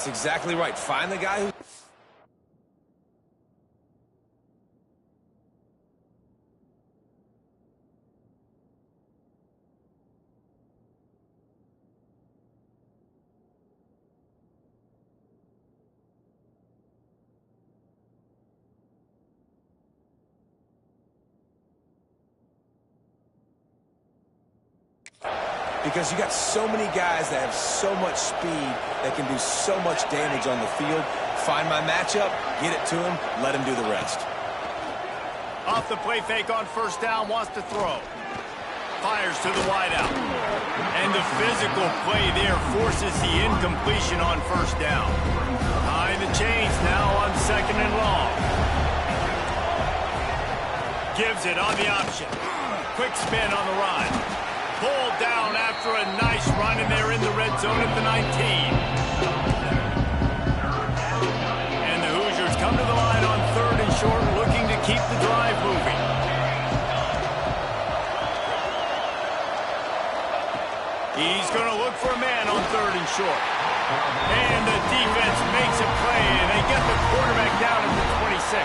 That's exactly right. Find the guy who... Because you got so many guys that have so much speed that can do so much damage on the field. Find my matchup, get it to him, let him do the rest. Off the play fake on first down, wants to throw. Fires to the wideout. And the physical play there forces the incompletion on first down. Behind the chains now on second and long. Gives it on the option. Quick spin on the run. Pulled down after a nice run, and they're in the red zone at the 19. And the Hoosiers come to the line on third and short, looking to keep the drive moving. He's going to look for a man on third and short. And the defense makes a play, and they get the quarterback down at the 26.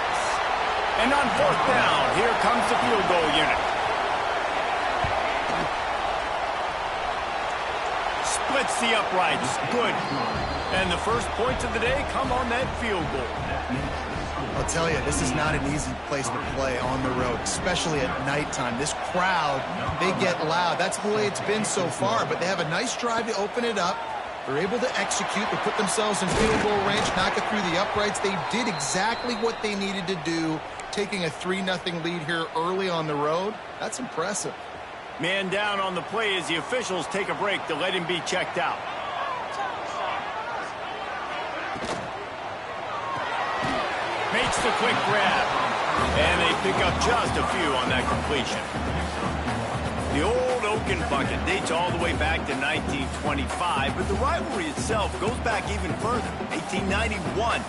And on fourth down, here comes the field goal unit. Splits the uprights. Good. And the first points of the day come on that field goal. I'll tell you, this is not an easy place to play on the road, especially at nighttime. This crowd, they get loud. That's the way it's been so far, but they have a nice drive to open it up. They're able to execute. They put themselves in field goal range, knock it through the uprights. They did exactly what they needed to do, taking a 3-0 lead here early on the road. That's impressive. Man down on the play as the officials take a break to let him be checked out. Makes the quick grab. And they pick up just a few on that completion. The old Oaken bucket dates all the way back to 1925, but the rivalry itself goes back even further. 1891.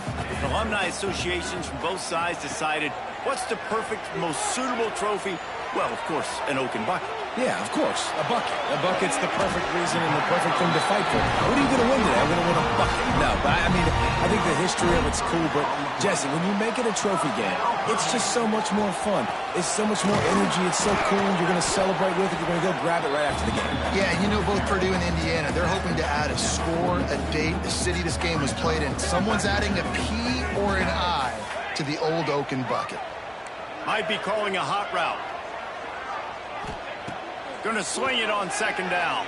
Alumni associations from both sides decided what's the perfect, most suitable trophy? Well, of course, an Oaken bucket. Yeah, of course, a bucket. A bucket's the perfect reason and the perfect thing to fight for. What are you going to win today? I'm going to win a bucket. No, but I mean, I think the history of it's cool, but Jesse, when you make it a trophy game, it's just so much more fun. It's so much more energy. It's so cool. You're going to celebrate with it. You're going to go grab it right after the game. Yeah, you know, both Purdue and Indiana, they're hoping to add a score, a date, the city this game was played in. Someone's adding a P or an I to the old Oaken bucket. Might be calling a hot route. Going to swing it on second down.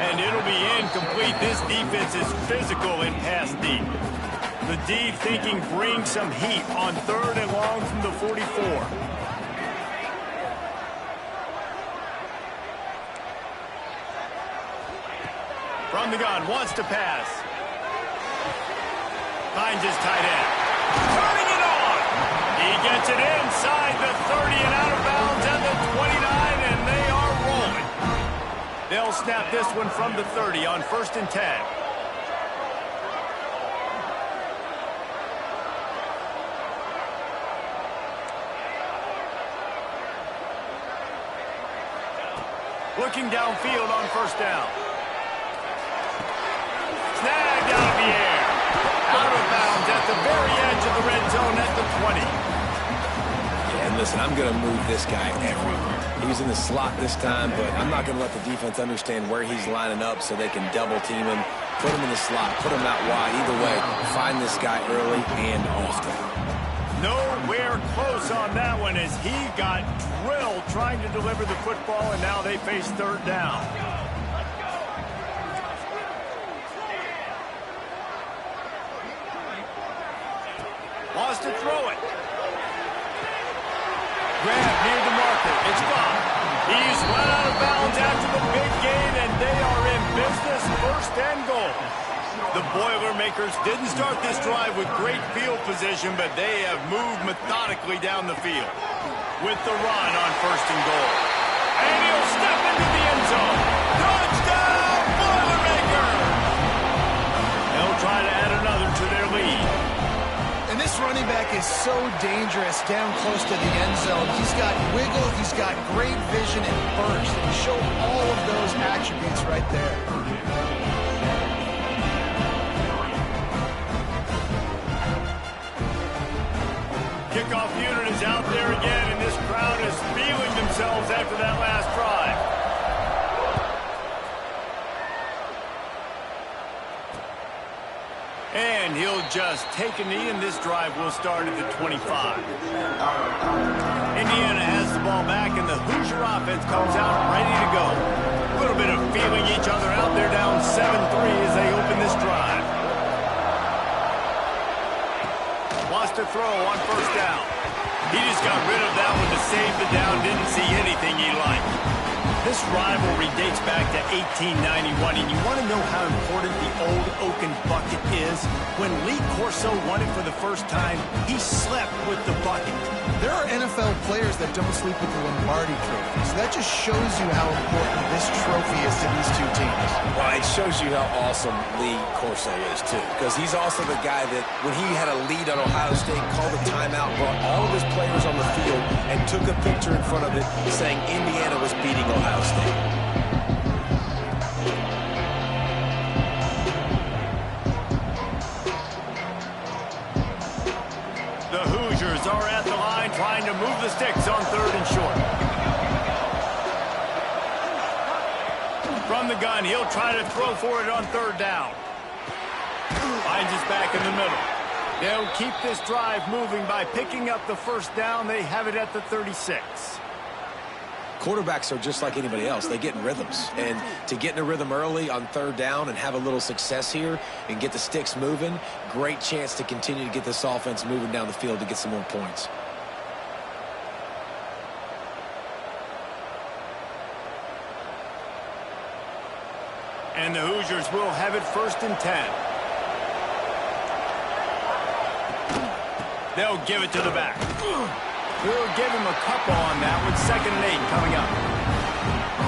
And it'll be incomplete. This defense is physical in pass deep. The D thinking bring some heat on third and long from the 44. From the gun, wants to pass. Finds his tight end. Turning it on. He gets it inside the 30 and out of bounds at the 29, and they are rolling. They'll snap this one from the 30 on 1st and 10. Looking downfield on 1st down. Snagged out of the air. Out of bounds at the very edge of the red zone at the 20. Yeah, and listen, I'm going to move this guy everywhere. He's in the slot this time, but I'm not going to let the defense understand where he's lining up so they can double team him, put him in the slot, put him out wide. Either way, find this guy early and often. Nowhere close on that one as he got drilled trying to deliver the football, and now they face 3rd down. Wants to throw it. Grab near the marker. It's gone. He's run out of bounds after the big gain, and they are in business, 1st and goal. The Boilermakers didn't start this drive with great field position, but they have moved methodically down the field. With the run on 1st and goal. And he'll step into the end zone. Touchdown, Boilermakers! They'll try to add another to their lead. And this running back is so dangerous down close to the end zone. He's got wiggle, he's got great vision and burst. And he showed all of those attributes right there. kickoff unit is out there again, and this crowd is feeling themselves after that last drive. And he'll just take a knee, and this drive will start at the 25. Indiana has the ball back, and the Hoosier offense comes out ready to go. A little bit of feeling each other out. They're down 7-3 as they open this drive. Wants to throw on first down. He just got rid of that one to save the down. Didn't see anything he liked. This rivalry dates back to 1891, and you want to know how important the old Oaken bucket is? When Lee Corso won it for the first time, he slept with the bucket. There are NFL players that don't sleep with the Lombardi trophy, so that just shows you how important this trophy is to these two teams. Well, it shows you how awesome Lee Corso is, too, because he's also the guy that, when he had a lead on Ohio State, called a timeout, brought all of his players on the field, and took a picture in front of it saying Indiana was beating Ohio State. The Hoosiers are at the line trying to move the sticks on 3rd and short. From the gun, he'll try to throw for it on 3rd down. Finds his back in the middle. They'll keep this drive moving by picking up the first down. They have it at the 36. Quarterbacks are just like anybody else. They get in rhythms. And to get in a rhythm early on 3rd down and have a little success here and get the sticks moving, great chance to continue to get this offense moving down the field to get some more points. And the Hoosiers will have it 1st and 10. They'll give it to the back. We'll give him a couple on that with 2nd and 8 coming up.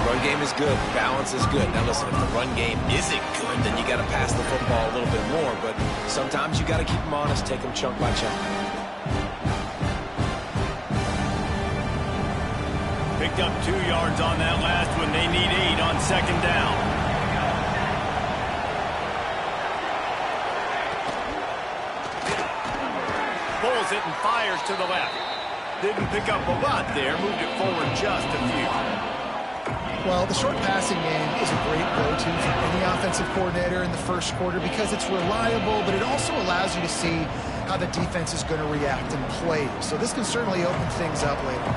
Run game is good. Balance is good. Now listen, if the run game isn't good, then you got to pass the football a little bit more. But sometimes you got to keep them honest, take them chunk by chunk. Picked up 2 yards on that last one. They need 8 on 2nd down. Pulls it and fires to the left. Didn't pick up a lot there. Moved it forward just a few. Well, the short passing game is a great go-to for any offensive coordinator in the first quarter because it's reliable, but it also allows you to see how the defense is going to react and play. So this can certainly open things up later.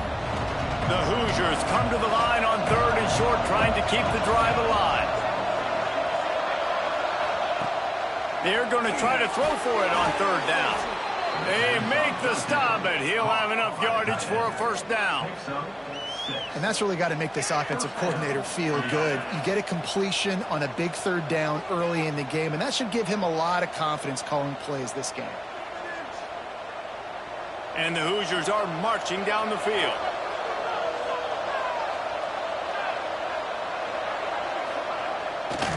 The Hoosiers come to the line on 3rd and short, trying to keep the drive alive. They're going to try to throw for it on 3rd down. They make the stop, but he'll have enough yardage for a 1st down. And that's really got to make this offensive coordinator feel good. You get a completion on a big 3rd down early in the game, and that should give him a lot of confidence calling plays this game. And the Hoosiers are marching down the field.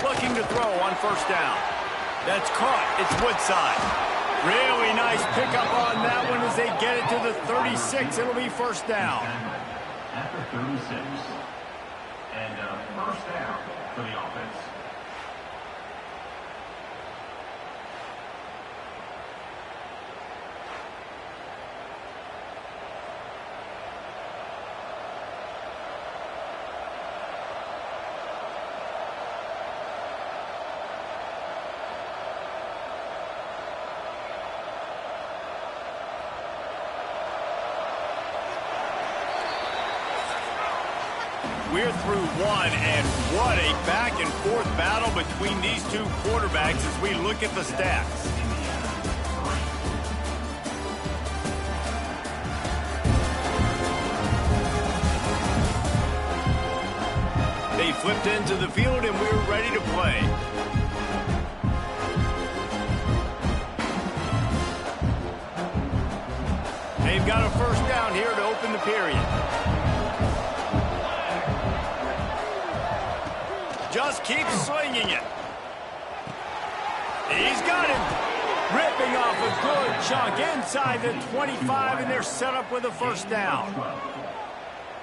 Looking to throw on 1st down. That's caught. It's Woodside. Really nice pickup on that one as they get it to the 36. It'll be 1st down. At the 36. And 1st down for the offense. We're through one, and what a back-and-forth battle between these two quarterbacks as we look at the stats. They flipped into the field, and we're ready to play. They've got a 1st down here to open the period. Just keep swinging it. He's got him. Ripping off a good chunk inside the 25, and they're set up with a 1st down.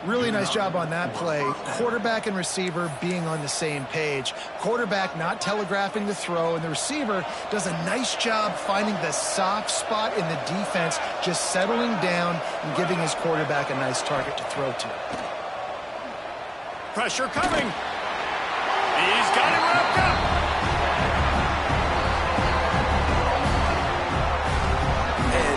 Really nice job on that play. Quarterback and receiver being on the same page. Quarterback not telegraphing the throw, and the receiver does a nice job finding the soft spot in the defense, just settling down and giving his quarterback a nice target to throw to. Pressure coming. He's got it wrapped up.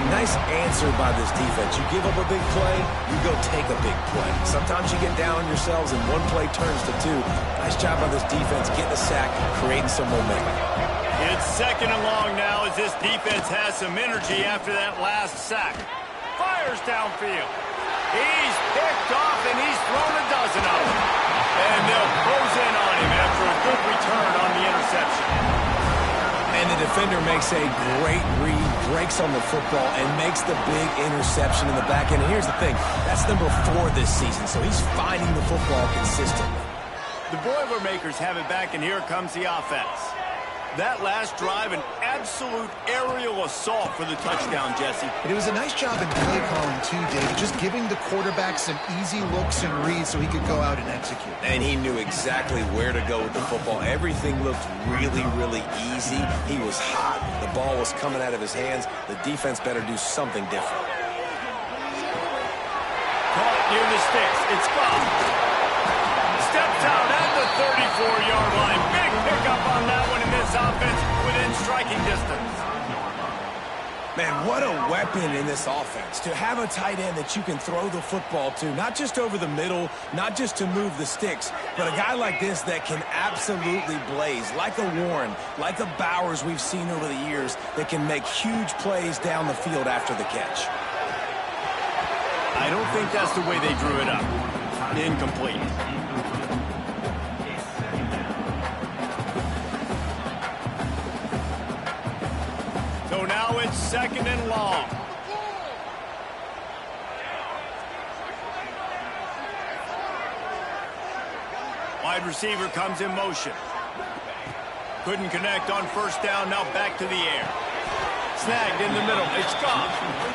Nice answer by this defense. You give up a big play, you go take a big play. Sometimes you get down on yourselves and one play turns to two. Nice job by this defense getting a sack, creating some momentum. It's 2nd and long now as this defense has some energy after that last sack. Fires downfield. He's picked off and he's thrown a dozen of them. And they'll close in on him after a good return on the interception. And the defender makes a great read, breaks on the football, and makes the big interception in the back end. And here's the thing, that's number 4 this season, so he's finding the football consistently. The Boilermakers have it back, and here comes the offense. That last drive, an absolute aerial assault for the touchdown, Jesse. And it was a nice job in play calling too, David, just giving the quarterback some easy looks and reads so he could go out and execute. And he knew exactly where to go with the football. Everything looked really, really easy. He was hot. The ball was coming out of his hands. The defense better do something different. Caught near the sticks. It's gone. Steps out at the 34-yard line. Big pickup on that one in this offense within striking distance. Man, what a weapon in this offense. To have a tight end that you can throw the football to, not just over the middle, not just to move the sticks, but a guy like this that can absolutely blaze, like a Warren, like a Bowers we've seen over the years, that can make huge plays down the field after the catch. I don't think that's the way they drew it up. Incomplete. So now it's 2nd and long. Wide receiver comes in motion. Couldn't connect on 1st down, now back to the air. Snagged in the middle, it's gone.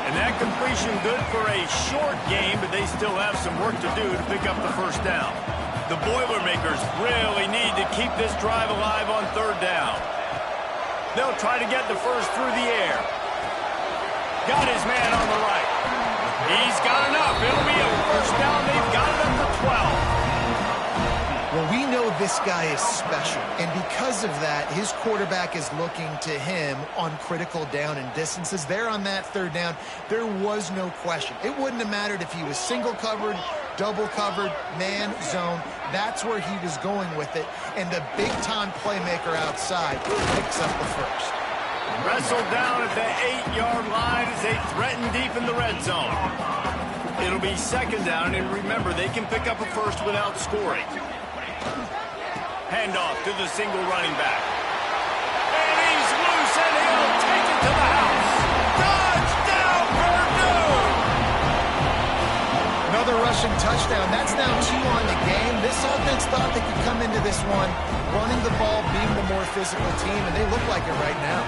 And that completion good for a short game, but they still have some work to do to pick up the 1st down. The Boilermakers really need to keep this drive alive on 3rd down. They'll try to get the first through the air. Got his man on the right. He's got enough. It'll be a 1st down. They've got it up to 12. Well, we know this guy is special, and because of that, his quarterback is looking to him on critical down and distances. There on that 3rd down, there was no question. It wouldn't have mattered if he was single covered, double covered, man, zone. That's where he was going with it, and the big-time playmaker outside picks up the 1st. Wrestled down at the 8-yard line as they threaten deep in the red zone. It'll be 2nd down, and remember, they can pick up a 1st without scoring. Handoff to the single running back. And he's loose, and he'll take it to the house. Touchdown, Purdue! Another rushing touchdown. That's now 2 on the game. This offense thought they could come into this one running the ball, being the more physical team, and they look like it right now.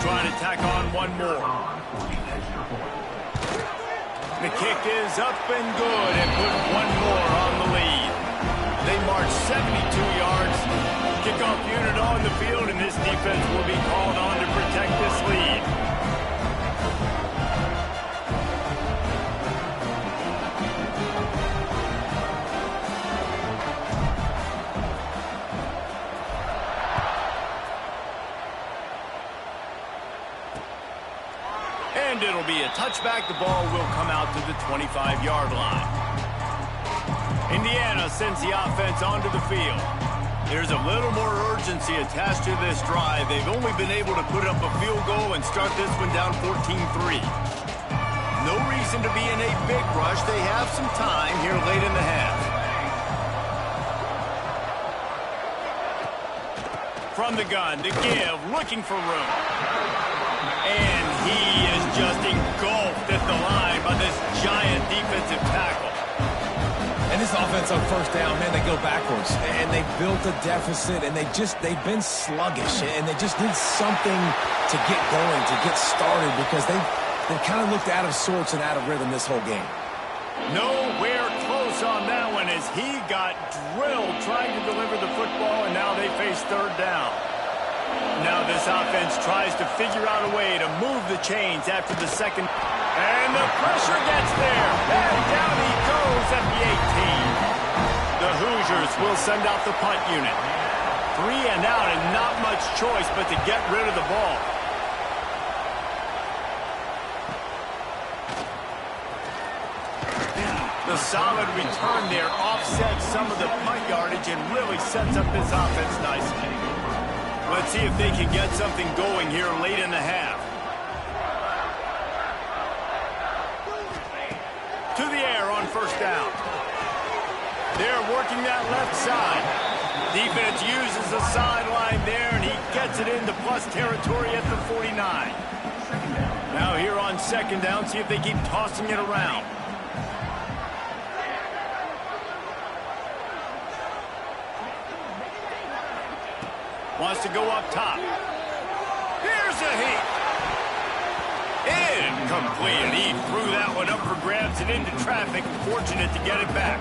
Trying to tack on one more. The kick is up and good and put one more on the lead. They march 72 yards. Kickoff unit on the field, and this defense will be called on to protect this lead. And it'll be a touchback. The ball will come out to the 25-yard line. Indiana sends the offense onto the field. There's a little more urgency attached to this drive. They've only been able to put up a field goal and start this one down 14-3. No reason to be in a big rush. They have some time here late in the half. From the gun to give, looking for room. And he is just engulfed at the line by this giant defensive tackle. And this offense on first down, man, they go backwards. And they built a deficit, and they've been sluggish, and they just need something to get going, to get started, because they kind of looked out of sorts and out of rhythm this whole game. Nowhere close on that one as he got drilled trying to deliver the football, and now they face third down. Now this offense tries to figure out a way to move the chains after the second. And the pressure gets there. And down he goes at the 18. The Hoosiers will send out the punt unit. 3 and out and not much choice but to get rid of the ball. The solid return there offsets some of the punt yardage and really sets up this offense nicely. Let's see if they can get something going here late in the half. To the air on first down. They're working that left side. Defense uses the sideline there, and he gets it into plus territory at the 49. Now here on second down, see if they keep tossing it around. Wants to go up top. Here's a heat. Incomplete. He threw that one up for grabs and into traffic. Fortunate to get it back.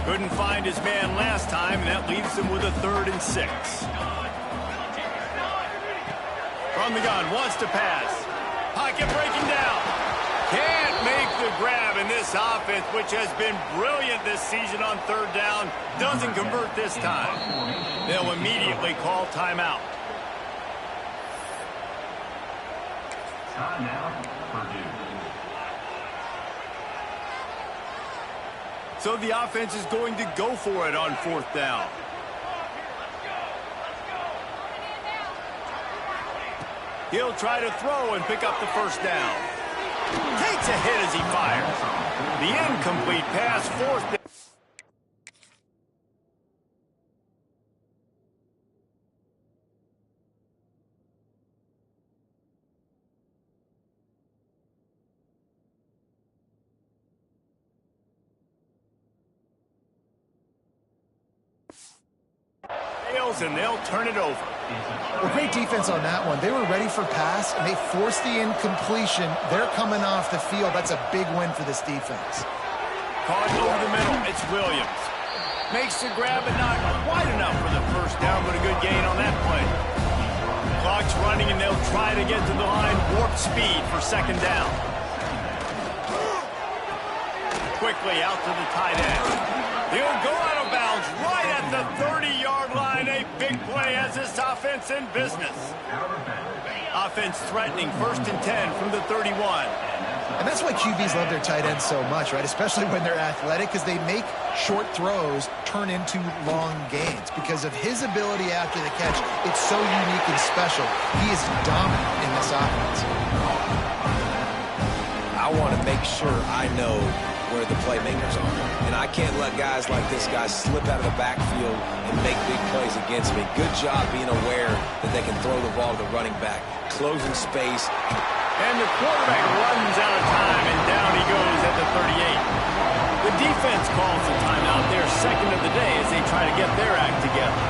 Couldn't find his man last time, and that leaves him with a 3rd and 6. From the gun, wants to pass. Pocket breaking down. Can't make the grab, in this offense, which has been brilliant this season on third down, doesn't convert this time. They'll immediately call timeout. Timeout, Purdue. So the offense is going to go for it on fourth down. He'll try to throw and pick up the first down. Takes a hit as he fires. The incomplete pass, fourth down. And they'll turn it over. Well, great defense on that one. They were ready for pass, and they forced the incompletion. They're coming off the field. That's a big win for this defense. Caught over the middle. It's Williams. Makes the grab, but not quite enough for the first down, but a good gain on that play. Clock's running, and they'll try to get to the line. Warp speed for second down. Quickly out to the tight end. He'll go out of bounds right at the 30-yard line. A big play has this offense in business. Offense threatening, 1st and 10 from the 31. And that's why QBs love their tight ends so much, right? Especially when they're athletic, because they make short throws turn into long gains. Because of his ability after the catch, it's so unique and special. He is dominant in this offense. I want to make sure I know where the playmakers are. And I can't let guys like this guy slip out of the backfield and make big plays against me. Good job being aware that they can throw the ball to the running back, closing space. And the quarterback runs out of time, and down he goes at the 38. The defense calls the timeout, their second of the day, as they try to get their act together.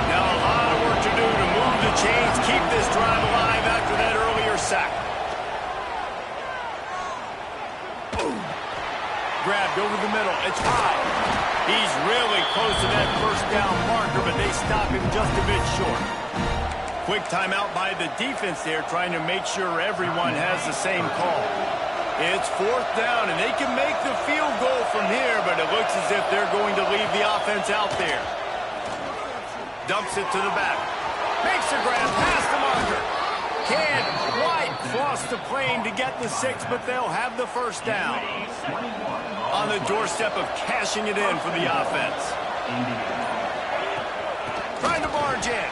Now a lot of work to do to move the chains, keep this drive alive after that earlier sack. Grabbed over the middle. It's high. He's really close to that first down marker, but they stop him just a bit short. Quick timeout by the defense there, trying to make sure everyone has the same call. It's fourth down, and they can make the field goal from here, but it looks as if they're going to leave the offense out there. Dumps it to the back. Makes the grab past the marker. Can't quite cross the plane to get the 6, but they'll have the first down. On the doorstep of cashing it in for the offense. Trying to barge in.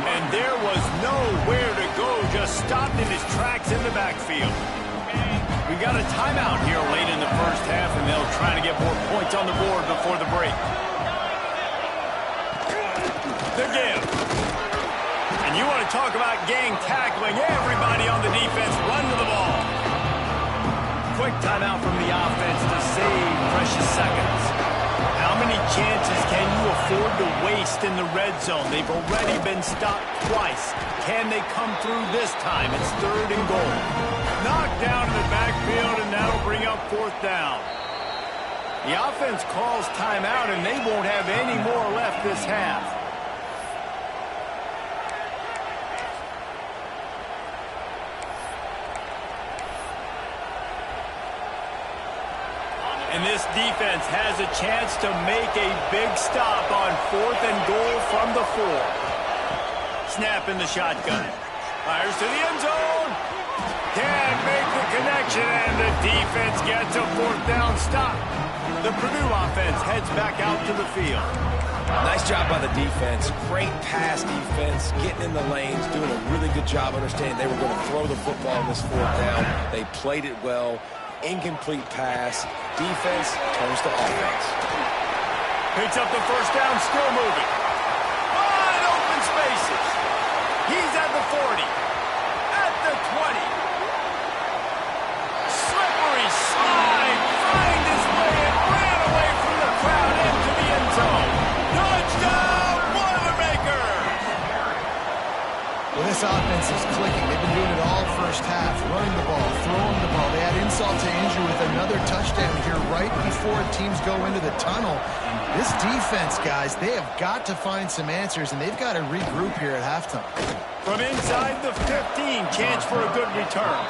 And there was nowhere to go, just stopped in his tracks in the backfield. We got a timeout here late in the first half, and they'll try to get more points on the board before the break. The give. And you want to talk about gang tackling, everybody on the defense run to the ball. Quick timeout from the offense to save precious seconds. Now many chances can you afford to waste in the red zone? They've already been stopped twice. Can they come through this time? It's 3rd and goal. Knocked down in the backfield, and that'll bring up 4th down. The offense calls timeout, and they won't have any more left this half. And this defense has a chance to make a big stop on 4th and goal from the 4. Snap in the shotgun. Fires to the end zone. Can't make the connection, and the defense gets a 4th down stop. The Purdue offense heads back out to the field. Nice job by the defense. Great pass defense, getting in the lanes, doing a really good job understanding they were going to throw the football on this 4th down. They played it well. Incomplete pass. Defense turns to offense. Picks up the 1st down, still moving. Wide open spaces. He's at the 40. At the 20. Slippery slide. Find his way and ran away from the crowd into the end zone. Touchdown, Boilermakers! Well, this offense is clicking. They've been doing it all first half, running the ball, throwing the ball. They had insult to injury with another touchdown here right before teams go into the tunnel. This defense, guys, they have got to find some answers, and they've got to regroup here at halftime. From inside the 15, chance for a good return.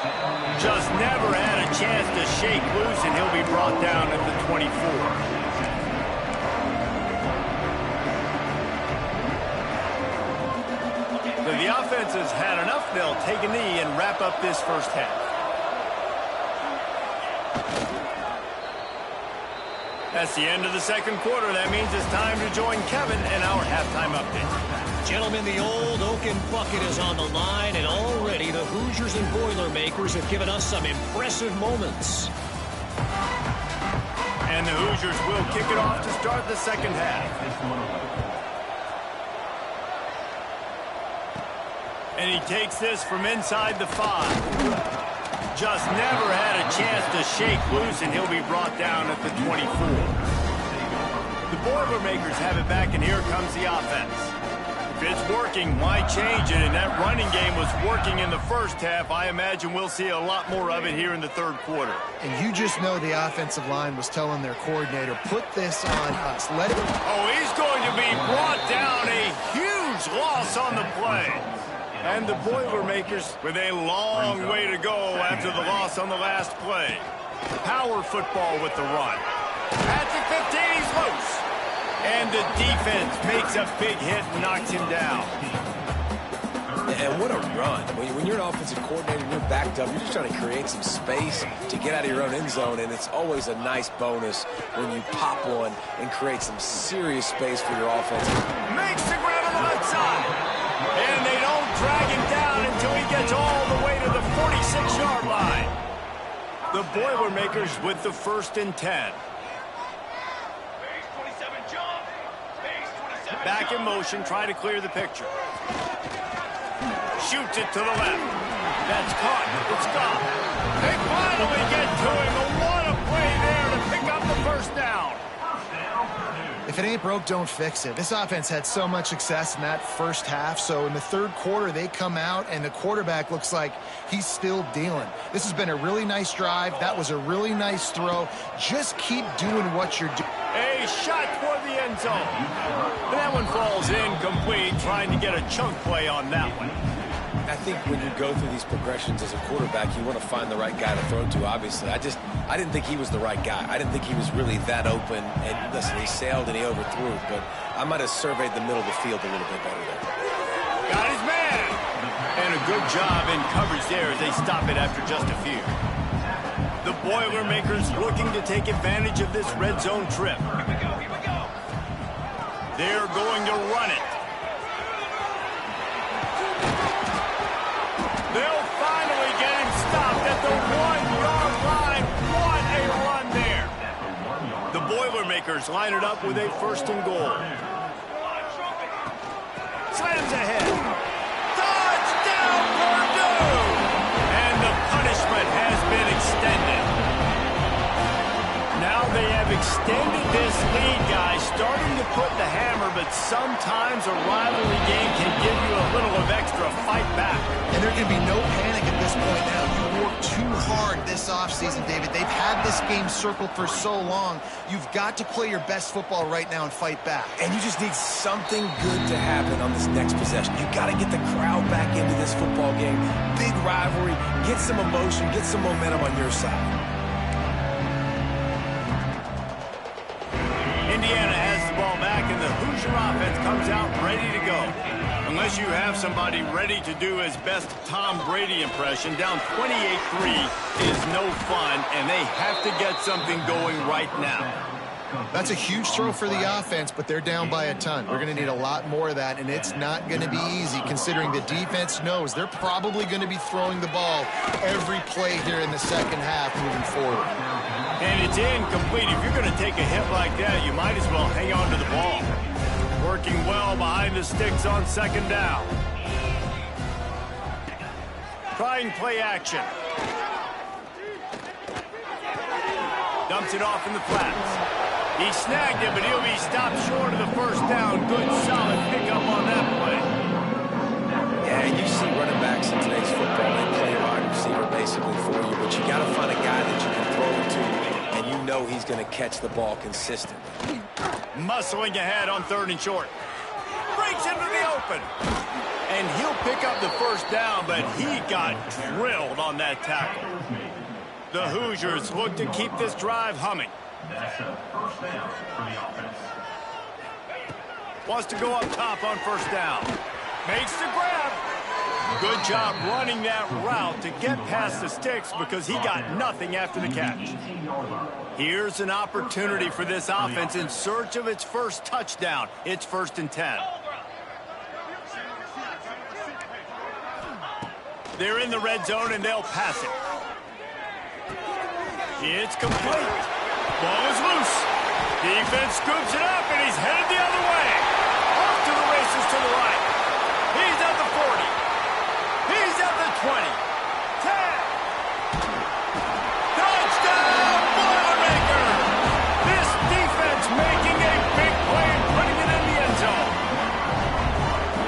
Just never had a chance to shake loose, and he'll be brought down at the 24. The offense has had enough. They'll take a knee and wrap up this first half. That's the end of the 2nd quarter. That means it's time to join Kevin in our halftime update. Gentlemen, the old Oaken bucket is on the line, and already the Hoosiers and Boilermakers have given us some impressive moments. And the Hoosiers will kick it off to start the 2nd half. And he takes this from inside the 5. Just never had a chance to shake loose, and he'll be brought down at the 24. The Boilermakers have it back, and here comes the offense. If it's working, why change it? And that running game was working in the first half. I imagine we'll see a lot more of it here in the 3rd quarter. And you just know the offensive line was telling their coordinator, put this on us. Let it. Oh, he's going to be brought down. A huge loss on the play. And the Boilermakers with a long way to go after the loss on the last play. Power football with the run. At the 15, he's loose. And the defense makes a big hit and knocks him down. And what a run. When you're an offensive coordinator and you're backed up, you're just trying to create some space to get out of your own end zone, and it's always a nice bonus when you pop one and create some serious space for your offense. Makes the grab on the left side. And they don't drag him down until he gets all the way to the 46-yard line. The Boilermakers with the 1st and 10. Back in motion, try to clear the picture. Shoots it to the left. That's caught. It's gone. They finally get to him. And what a play there to pick up the 1st down. If it ain't broke, don't fix it. This offense had so much success in that first half, so in the 3rd quarter, they come out, and the quarterback looks like he's still dealing. This has been a really nice drive. That was a really nice throw. Just keep doing what you're doing. A shot toward the end zone. That one falls incomplete, trying to get a chunk play on that one. I think when you go through these progressions as a quarterback, you want to find the right guy to throw to, obviously. I didn't think he was the right guy. I didn't think he was really that open. And listen, he sailed and he overthrew, but I might have surveyed the middle of the field a little bit better there. Got his man. And a good job in coverage there as they stop it after just a few. The Boilermakers looking to take advantage of this red zone trip. They're going to run it. They'll finally get him stopped at the 1-yard line. What a run there. The Boilermakers line it up with a 1st and goal. Slams ahead. Touchdown, Purdue! And the punishment has been extended. Now they have extended this lead, guys. Sometimes a rivalry game can give you a little of extra fight back. And there can be no panic at this point now. You worked too hard this offseason, David. They've had this game circled for so long. You've got to play your best football right now and fight back. And you just need something good to happen on this next possession. You got to get the crowd back into this football game. Big rivalry. Get some emotion. Get some momentum on your side. Indiana has the ball back, and the Hoosier offense comes out ready to go. Unless you have somebody ready to do his best Tom Brady impression, down 28-3 is no fun, and they have to get something going right now. That's a huge throw for the offense, but they're down by a ton. We're going to need a lot more of that, and it's not going to be easy considering the defense knows they're probably going to be throwing the ball every play here in the second half moving forward. And it's incomplete. If you're going to take a hit like that, you might as well hang on to the ball. Working well behind the sticks on second down. Trying play action. Dumps it off in the flats. He snagged it, but he'll be stopped short of the first down. Good, solid pickup on that play. Yeah, you see running backs in today's football, they play a wide receiver basically for you, but you got to find a guy that you can throw it to, and you know he's going to catch the ball consistently. Muscling ahead on 3rd and short. Breaks into the open. And he'll pick up the first down, but he got drilled on that tackle. The Hoosiers look to keep this drive humming. That's a first down for the offense. Wants to go up top on first down. Makes the grab. Good job running that route to get past the sticks because he got nothing after the catch. Here's an opportunity for this offense in search of its first touchdown. It's 1st and 10. They're in the red zone and they'll pass it. It's complete. Ball is loose. Defense scoops it up and he's headed the other way. Off to the races to the right. He's at the 40. He's at the 20. 10. Touchdown, Boilermakers! This defense making a big play and putting it in the end zone.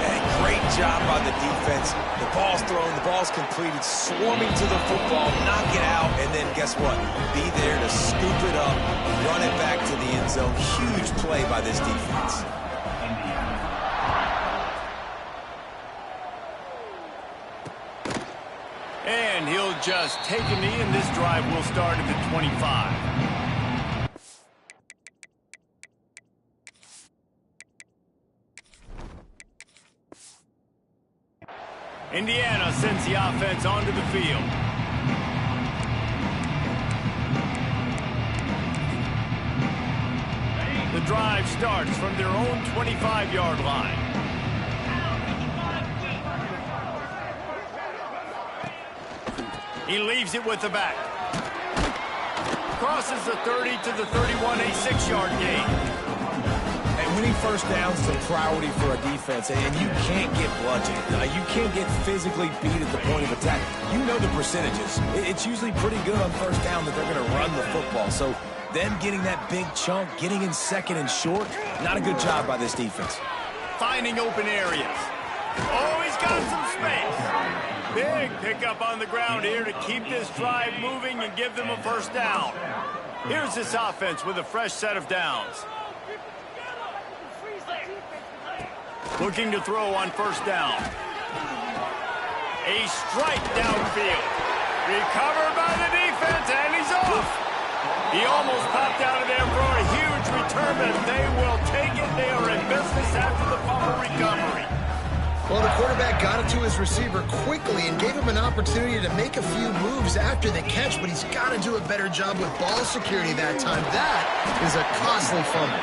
And great job by the defense. The ball's thrown, the ball's completed, swarming to the football, knock it out, and then guess what? Be there to scoop it up, run it back to the end zone. Huge play by this defense. And he'll just take a knee, and this drive will start at the 25. Indiana sends the offense onto the field. The drive starts from their own 25-yard line. He leaves it with the back. Crosses the 30 to the 31, a 6-yard gain. And winning first downs is a priority for a defense, and you can't get bludgeoned. You can't get physically beat at the point of attack. You know the percentages. It's usually pretty good on first down that they're going to run the football. So them getting that big chunk, getting in second and short, not a good job by this defense. Finding open areas. Oh, he's got some space. Big pickup on the ground here to keep this drive moving and give them a first down. Here's this offense with a fresh set of downs. Looking to throw on first down. A strike downfield. Recovered by the defense, and he's off. He almost popped out of there for a huge return, but they will take it. They are in business after the fumble recovery. Well, the quarterback got it to his receiver quickly and gave him an opportunity to make a few moves after the catch, but he's got to do a better job with ball security that time. That is a costly fumble.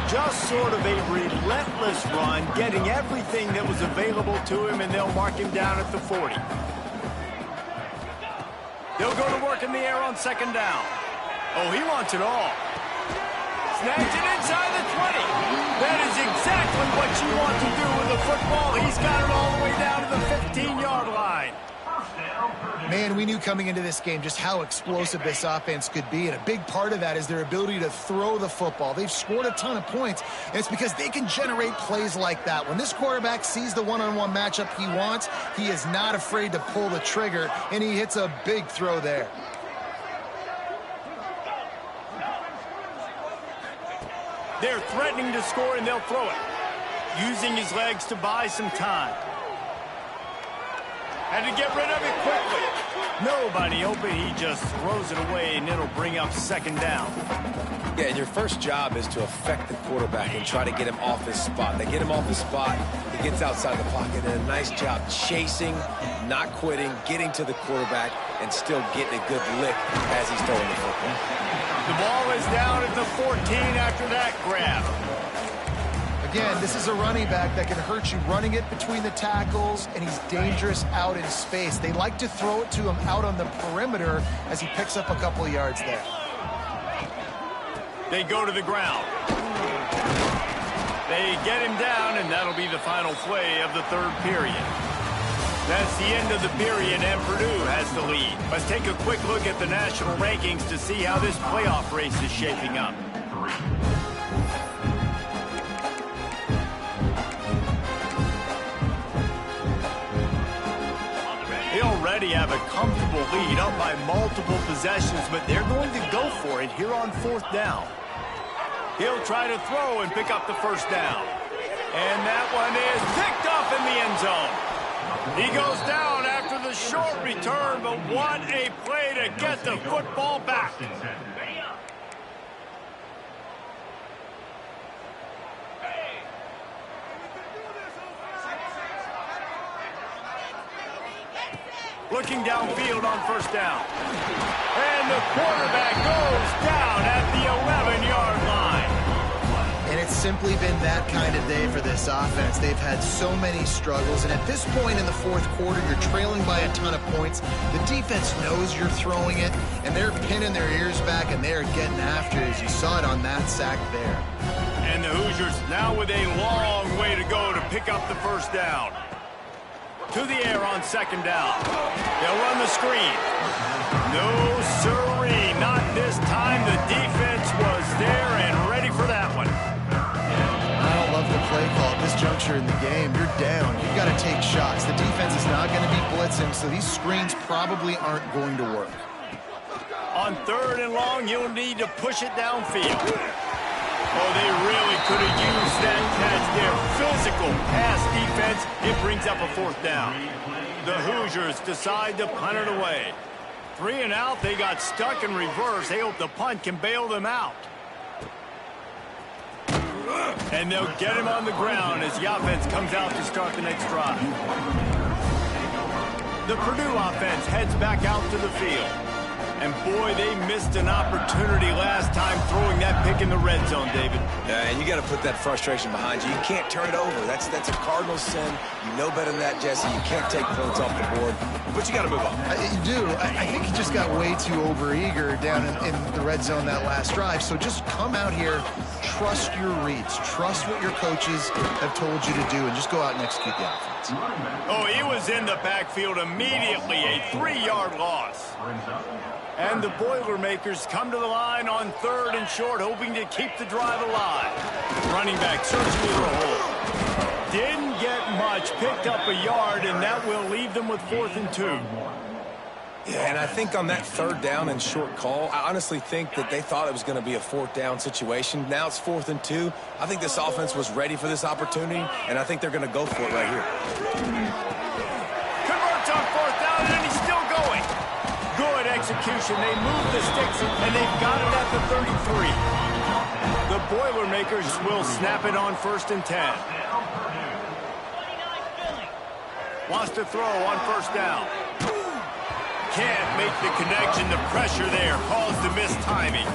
Just sort of a relentless run, getting everything that was available to him, and they'll mark him down at the 40. They'll go to work in the air on second down. Oh, he wants it all. Snags it inside the 20. That is exactly what you want to do with the football. He's got it all the way down to the 15-yard line. First down, Purdue. Man, we knew coming into this game just how explosive this offense could be, and a big part of that is their ability to throw the football. They've scored a ton of points, and it's because they can generate plays like that. When this quarterback sees the one-on-one matchup he wants, he is not afraid to pull the trigger, and he hits a big throw there. They're threatening to score, and they'll throw it, using his legs to buy some time. And to get rid of it quickly. Nobody open. He just throws it away, and it'll bring up second down. Yeah, and your first job is to affect the quarterback and try to get him off his spot. They get him off his spot, he gets outside the pocket, and a nice job chasing, not quitting, getting to the quarterback, and still getting a good lick as he's throwing the football. The ball is down at the 14 after that grab. Again, this is a running back that can hurt you running it between the tackles, and he's dangerous out in space. They like to throw it to him out on the perimeter as he picks up a couple of yards there. They go to the ground. They get him down, and that'll be the final play of the third period. That's the end of the period, and Purdue has the lead. Let's take a quick look at the national rankings to see how this playoff race is shaping up. They already have a comfortable lead, up by multiple possessions, but they're going to go for it here on fourth down. He'll try to throw and pick up the first down. And that one is picked up in the end zone. He goes down after the short return, but what a play to get the football back. Looking downfield on first down. And the quarterback goes down at the 11-yard line. And it's simply been that kind of day for this offense. They've had so many struggles, and at this point in the fourth quarter, you're trailing by a ton of points. The defense knows you're throwing it, and they're pinning their ears back, and they're getting after it, as you saw it on that sack there. And the Hoosiers now with a long way to go to pick up the first down. To the air on second down. They'll run the screen. No, sirree, not this time. The defense was there and ready for that one. I don't love the play call at this juncture in the game. You're down. You've got to take shots. The defense is not going to be blitzing, so these screens probably aren't going to work. On third and long, you'll need to push it downfield. Oh, they really could have used that catch there. Physical pass defense. It brings up a fourth down. The Hoosiers decide to punt it away. 3 and out. They got stuck in reverse. They hope the punt can bail them out. And they'll get him on the ground as the offense comes out to start the next drive. The Purdue offense heads back out to the field. And, boy, they missed an opportunity last time throwing that pick in the red zone, David. Yeah, and you got to put that frustration behind you. You can't turn it over. That's a cardinal sin. You know better than that, Jesse. You can't take points off the board. But you got to move on. You do. I think he just got way too overeager down in the red zone that last drive. So just come out here, trust your reads, trust what your coaches have told you to do, and just go out and execute the offense. Oh, he was in the backfield immediately. A 3-yard loss. And the Boilermakers come to the line on third and short, hoping to keep the drive alive. Running back searching for a hole. Didn't get much, picked up a yard, and that will leave them with 4th and 2. Yeah, and I think on that third down and short call, I honestly think that they thought it was going to be a 4th down situation. Now it's 4th and 2. I think this offense was ready for this opportunity, and I think they're going to go for it right here. Converts on 4th down, and he's still going. Good execution. They move the sticks, and they've got it at the 33. The Boilermakers will snap it on 1st and 10. Wants to throw on 1st down. Can't make the connection. The pressure there caused the missed timing.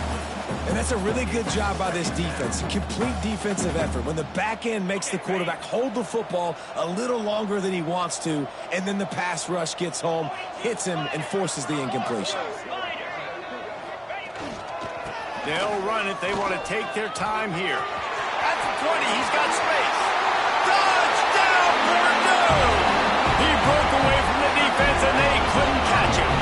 And that's a really good job by this defense. A complete defensive effort. When the back end makes the quarterback hold the football a little longer than he wants to, and then the pass rush gets home, hits him, and forces the incompletion. They'll run it. They want to take their time here. At the 20, he's got space. Touchdown, Purdue! He broke away from the defense, and they couldn't catch him.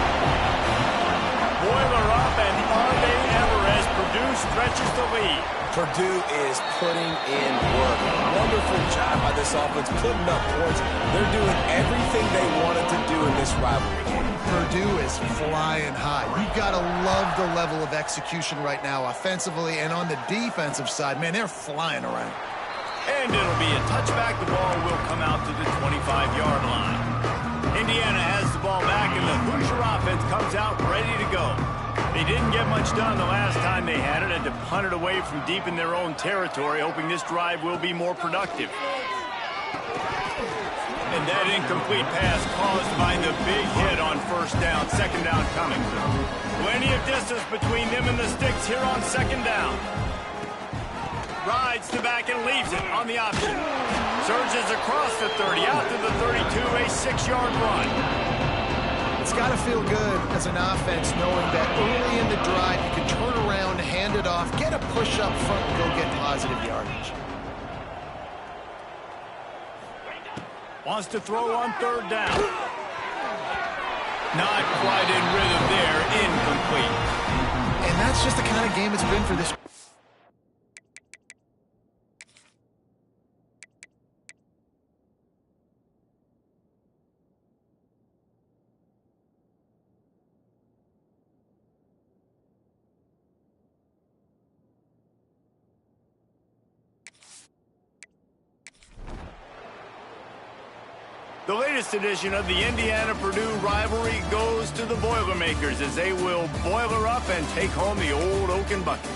stretches the lead. Purdue is putting in work. Wonderful job by this offense, putting up points. They're doing everything they wanted to do in this rivalry game. Purdue is flying high. You've got to love the level of execution right now, offensively and on the defensive side. Man, they're flying around. And it'll be a touchback. The ball will come out to the 25-yard line. Indiana has the ball back, and the Hoosier offense comes out ready to go. They didn't get much done the last time they had it, and to punt it away from deep in their own territory, hoping this drive will be more productive. And that incomplete pass caused by the big hit on first down, second down coming. Plenty of distance between them and the sticks here on second down. Rides the back and leaves it on the option. Surges across the 30, out to the 32, a 6-yard run. It's got to feel good as an offense knowing that early in the drive you can turn around, hand it off, get a push up front, and go get positive yardage. Wants to throw on third down. Not quite in rhythm there, incomplete. And that's just the kind of game it's been for this. The latest edition of the Indiana-Purdue rivalry goes to the Boilermakers as they will boiler up and take home the old Oaken bucket.